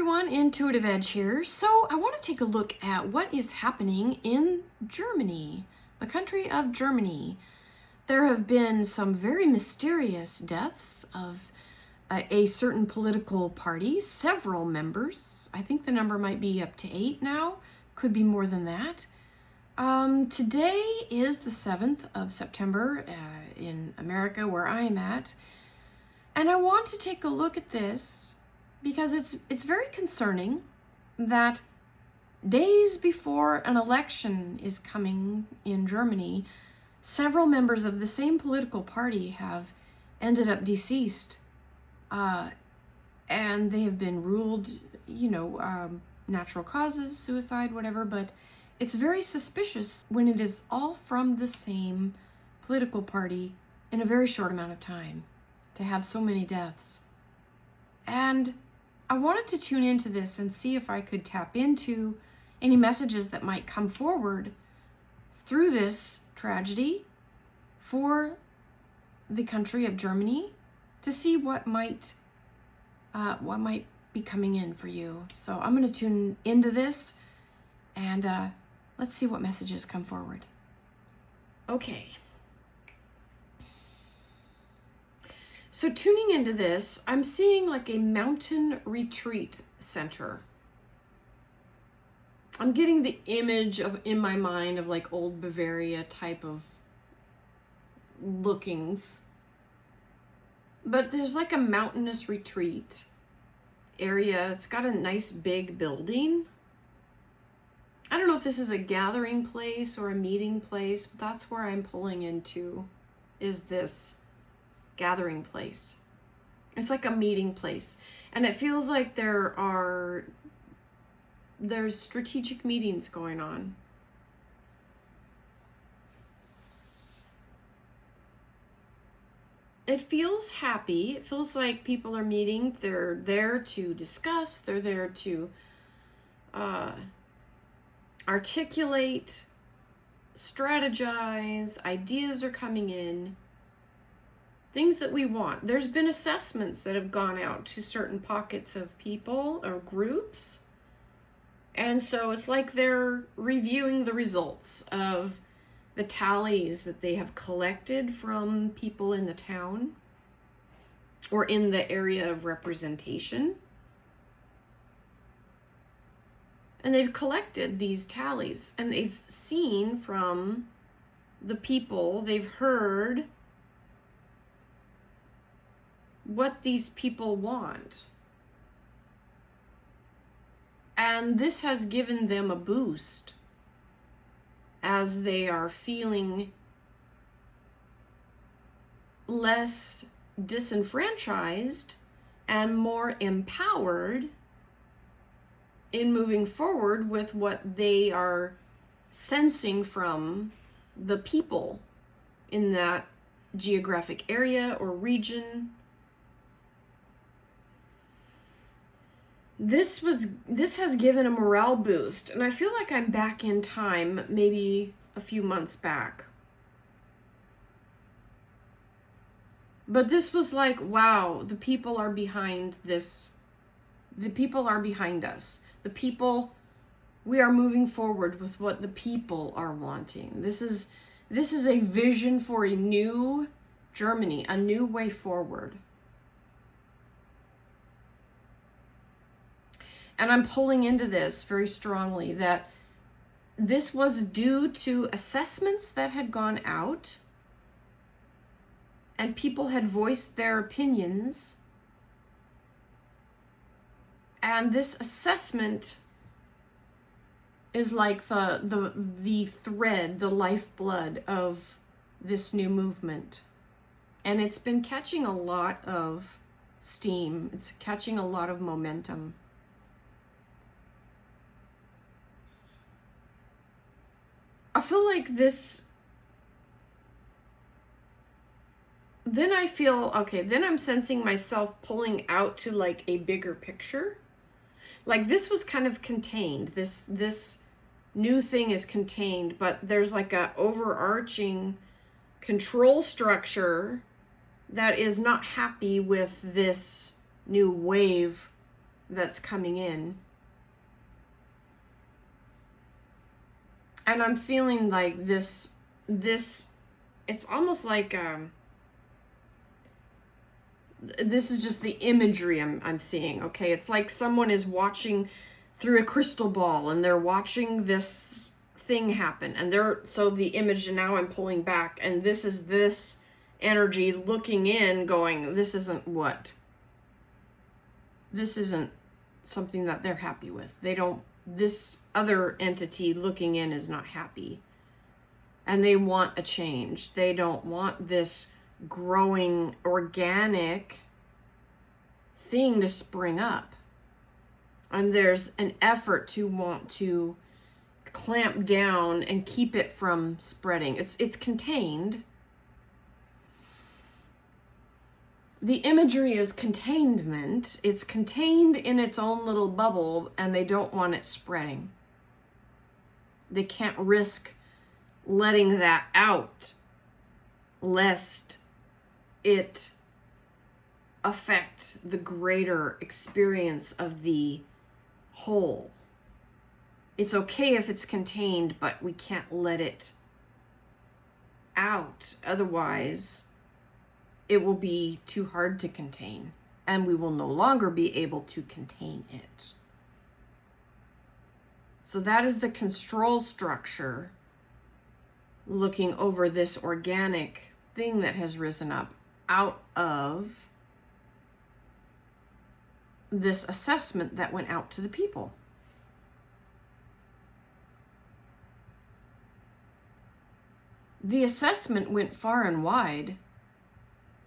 everyone, IntuitiveEdge here. So I want to take a look at what is happening in Germany, the country of Germany. There have been some very mysterious deaths of a certain political party, several members. I think the number might be up to 8 now, could be more than that. Today is the 7th of September in America, where I'm at. And I want to take a look at this because it's very concerning that days before an election is coming in Germany, several members of the same political party have ended up deceased, and they have been ruled, natural causes, suicide, whatever, but it's very suspicious when it is all from the same political party in a very short amount of time to have so many deaths. And I wanted to tune into this and see if I could tap into any messages that might come forward through this tragedy for the country of Germany, to see what might be coming in for you. So I'm going to tune into this and let's see what messages come forward. Okay. So tuning into this, I'm seeing like a mountain retreat center. I'm getting the image in my mind of like old Bavaria type of lookings. But there's like a mountainous retreat area. It's got a nice big building. I don't know if this is a gathering place or a meeting place, but that's where I'm pulling into, is this gathering place. It's like a meeting place, and it feels like there's strategic meetings going on. It feels happy. It feels like people are meeting. They're there to discuss. They're there to articulate, strategize. Ideas are coming in. Things that we want. There's been assessments that have gone out to certain pockets of people or groups. And so it's like they're reviewing the results of the tallies that they have collected from people in the town or in the area of representation. And they've collected these tallies, and they've seen from the people, they've heard what these people want. And this has given them a boost as they are feeling less disenfranchised and more empowered in moving forward with what they are sensing from the people in that geographic area or region. This has given a morale boost, and I feel like I'm back in time, maybe a few months back. But this was like, wow, the people are behind this. The people are behind us. The people, we are moving forward with what the people are wanting. This is a vision for a new Germany, a new way forward. And I'm pulling into this very strongly that this was due to assessments that had gone out, and people had voiced their opinions. And this assessment is like the thread, the lifeblood of this new movement. And it's been catching a lot of steam. It's catching a lot of momentum. I feel like this, then I feel, okay, then I'm sensing myself pulling out to like a bigger picture. Like this was kind of contained. This new thing is contained, but there's like a overarching control structure that is not happy with this new wave that's coming in. And I'm feeling like this, it's almost like, this is just the imagery I'm seeing, okay? It's like someone is watching through a crystal ball and they're watching this thing happen, and so the image, and now I'm pulling back, and this is this energy looking in going, this isn't something that they're happy with. This other entity looking in is not happy, and they want a change. They don't want this growing organic thing to spring up, and there's an effort to want to clamp down and keep it from spreading. It's contained. The imagery is containment. It's contained in its own little bubble, and they don't want it spreading. They can't risk letting that out, lest it affect the greater experience of the whole. It's okay if it's contained, but we can't let it out. Otherwise, it will be too hard to contain, and we will no longer be able to contain it. So that is the control structure looking over this organic thing that has risen up out of this assessment that went out to the people. The assessment went far and wide,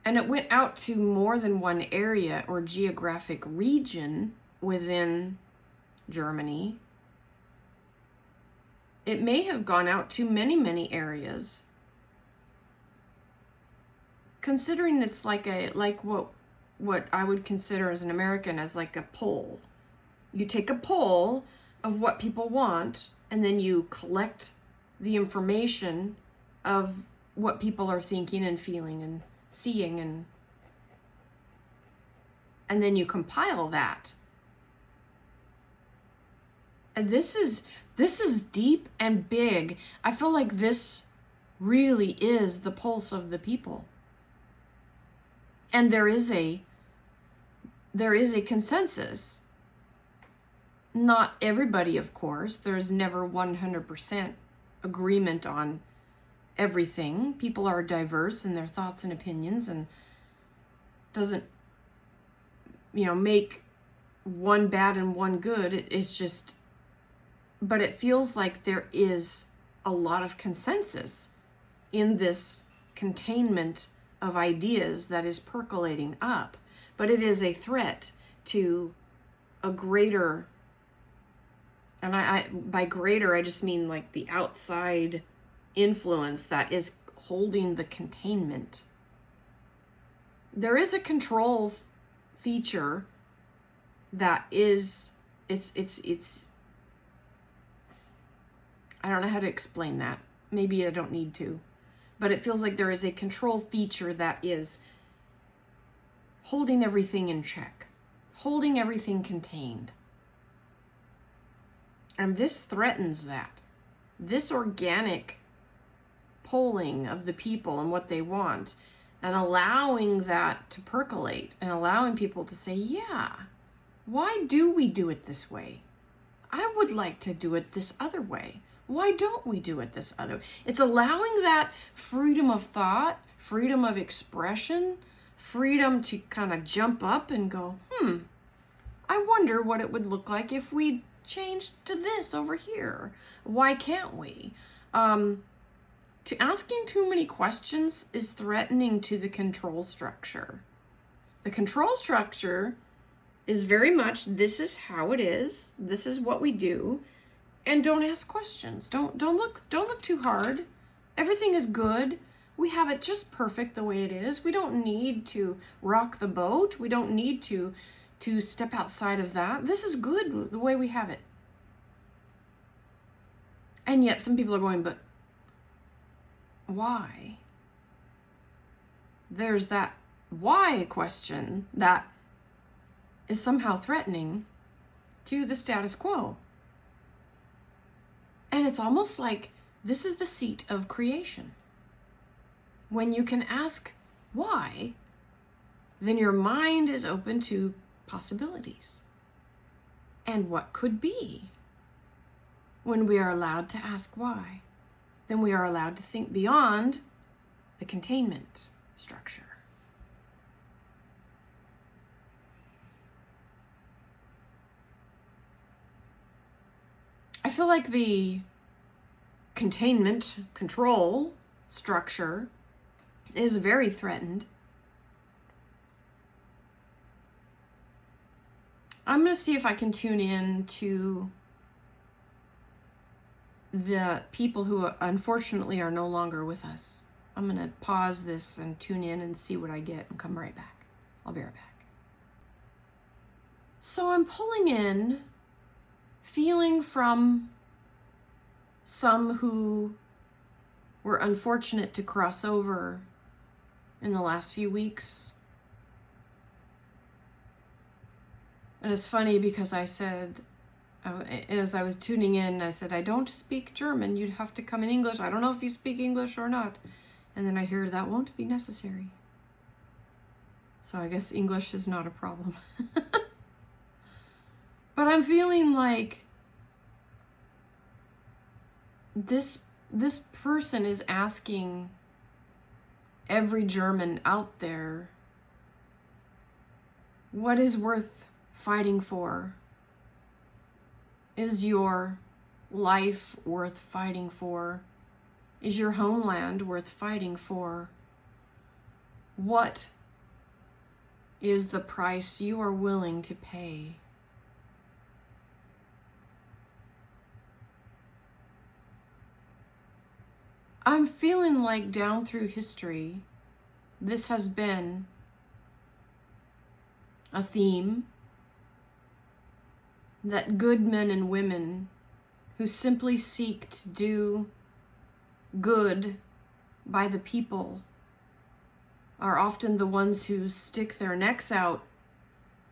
and it went out to more than one area or geographic region within Germany. It may have gone out to many, many areas. Considering it's like what I would consider as an American as like a poll. You take a poll of what people want, and then you collect the information of what people are thinking and feeling and seeing, and then you compile that. And this is deep and big. I feel like this really is the pulse of the people. And there is a consensus. Not everybody, of course. There's never 100% agreement on everything. People are diverse in their thoughts and opinions, and doesn't, make one bad and one good. It's just, but it feels like there is a lot of consensus in this containment of ideas that is percolating up. But it is a threat to a greater, and I by greater, I just mean like the outside influence that is holding the containment. There is a control feature that is, it's I don't know how to explain that. Maybe I don't need to. But it feels like there is a control feature that is holding everything in check, holding everything contained. And this threatens that. This organic polling of the people and what they want, and allowing that to percolate, and allowing people to say, yeah, why do we do it this way? I would like to do it this other way. Why don't we do it this other way? It's allowing that freedom of thought, freedom of expression, freedom to kind of jump up and go, I wonder what it would look like if we changed to this over here. Why can't we? To asking too many questions is threatening to the control structure. The control structure is very much, this is how it is, this is what we do, and don't ask questions. Don't look too hard. Everything is good. We have it just perfect the way it is. We don't need to rock the boat. We don't need to step outside of that. This is good the way we have it. And yet some people are going, but why? There's that why question that is somehow threatening, to the status quo. And it's almost like this is the seat of creation. When you can ask why, then your mind is open to possibilities and what could be. When we are allowed to ask why, then we are allowed to think beyond the containment structure. I feel like the containment control structure is very threatened. I'm going to see if I can tune in to the people who unfortunately are no longer with us. I'm going to pause this and tune in and see what I get and come right back. I'll be right back. So I'm pulling in feeling from some who were unfortunate to cross over in the last few weeks. And it's funny because I said, as I was tuning in, I said, I don't speak German. You'd have to come in English. I don't know if you speak English or not. And then I hear that won't be necessary. So I guess English is not a problem. But I'm feeling like this person is asking every German out there, what is worth fighting for? Is your life worth fighting for? Is your homeland worth fighting for? What is the price you are willing to pay? I'm feeling like down through history, this has been a theme that good men and women who simply seek to do good by the people are often the ones who stick their necks out,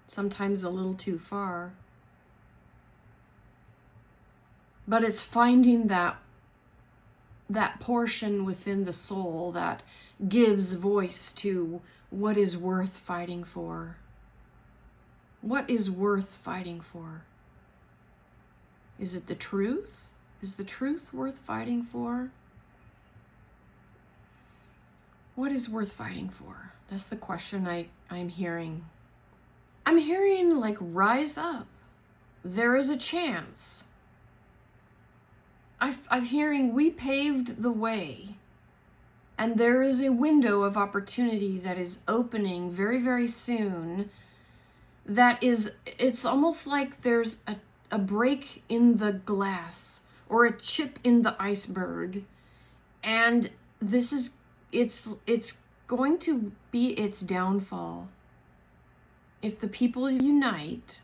sometimes a little too far. But it's finding that portion within the soul that gives voice to what is worth fighting for. What is worth fighting for? Is it the truth? Is the truth worth fighting for? What is worth fighting for? That's the question I'm hearing. I'm hearing like, rise up. There is a chance. I'm hearing we paved the way. And there is a window of opportunity that is opening very, very soon. It's almost like there's a break in the glass or a chip in the iceberg. And it's going to be its downfall if the people unite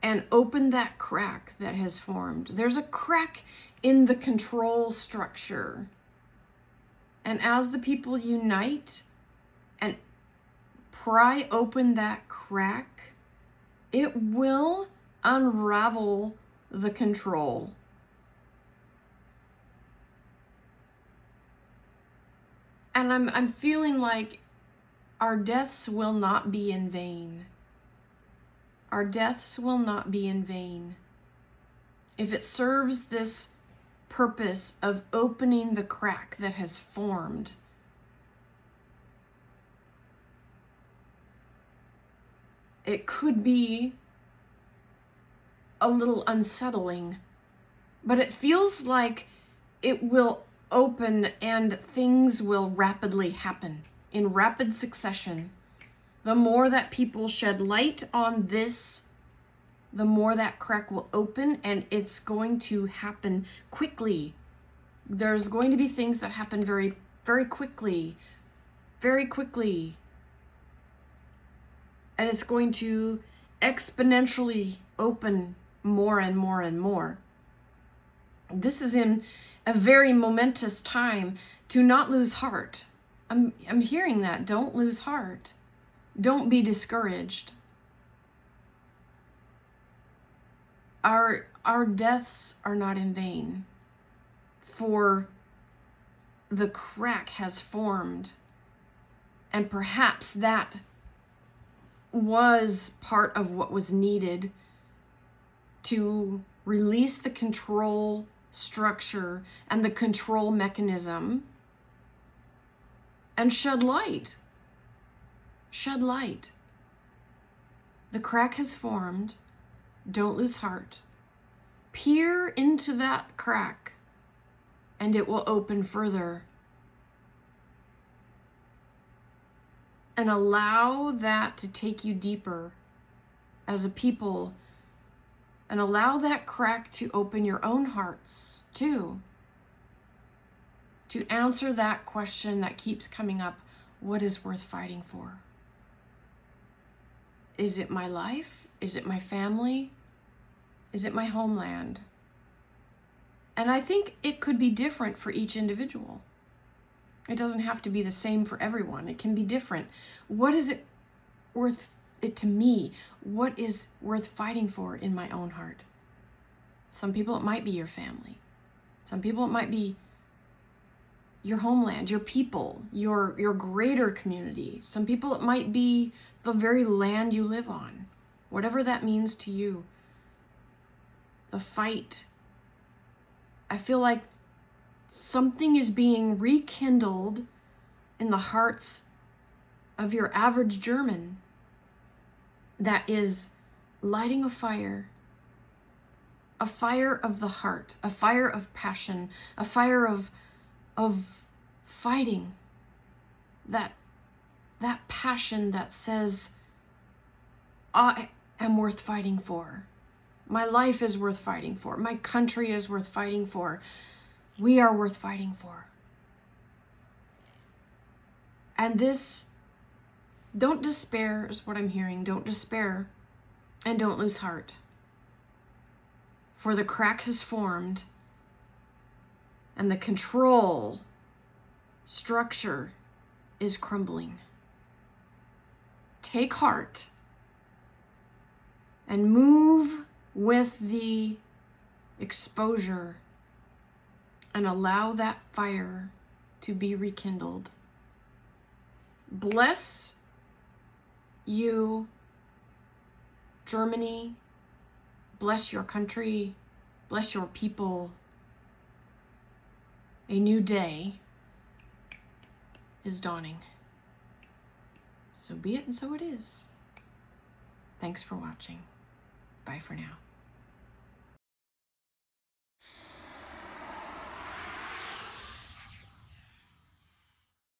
and open that crack that has formed. There's a crack in the control structure. And as the people unite and pry open that crack, it will unravel the control. And I'm feeling like our deaths will not be in vain. Our deaths will not be in vain. If it serves this purpose of opening the crack that has formed, it could be a little unsettling, but it feels like it will open and things will rapidly happen in rapid succession. The more that people shed light on this, the more that crack will open, and it's going to happen quickly. There's going to be things that happen very, very quickly, very quickly. And it's going to exponentially open more and more and more. This is in a very momentous time to not lose heart. I'm hearing that. Don't lose heart. Don't be discouraged. Our deaths are not in vain, for the crack has formed, and perhaps that was part of what was needed to release the control structure and the control mechanism and shed light. Shed light. The crack has formed. Don't lose heart. Peer into that crack and it will open further. And allow that to take you deeper as a people, and allow that crack to open your own hearts too, to answer that question that keeps coming up: what is worth fighting for? Is it my life? Is it my family? Is it my homeland? And I think it could be different for each individual. It doesn't have to be the same for everyone. It can be different. What is it worth it to me? What is worth fighting for in my own heart? Some people, it might be your family. Some people, it might be your homeland, your people, your greater community. Some people, it might be the very land you live on. Whatever that means to you. The fight. I feel like something is being rekindled in the hearts of your average German that is lighting a fire of the heart, a fire of passion, a fire of fighting, that passion that says, I am worth fighting for. My life is worth fighting for. My country is worth fighting for. We are worth fighting for. And this, don't despair is what I'm hearing. Don't despair, and don't lose heart. For the crack has formed, and the control structure is crumbling. Take heart and move with the exposure and allow that fire to be rekindled. Bless you, Germany. Bless your country. Bless your people. A new day is dawning. So be it, and so it is. Thanks for watching. Bye for now.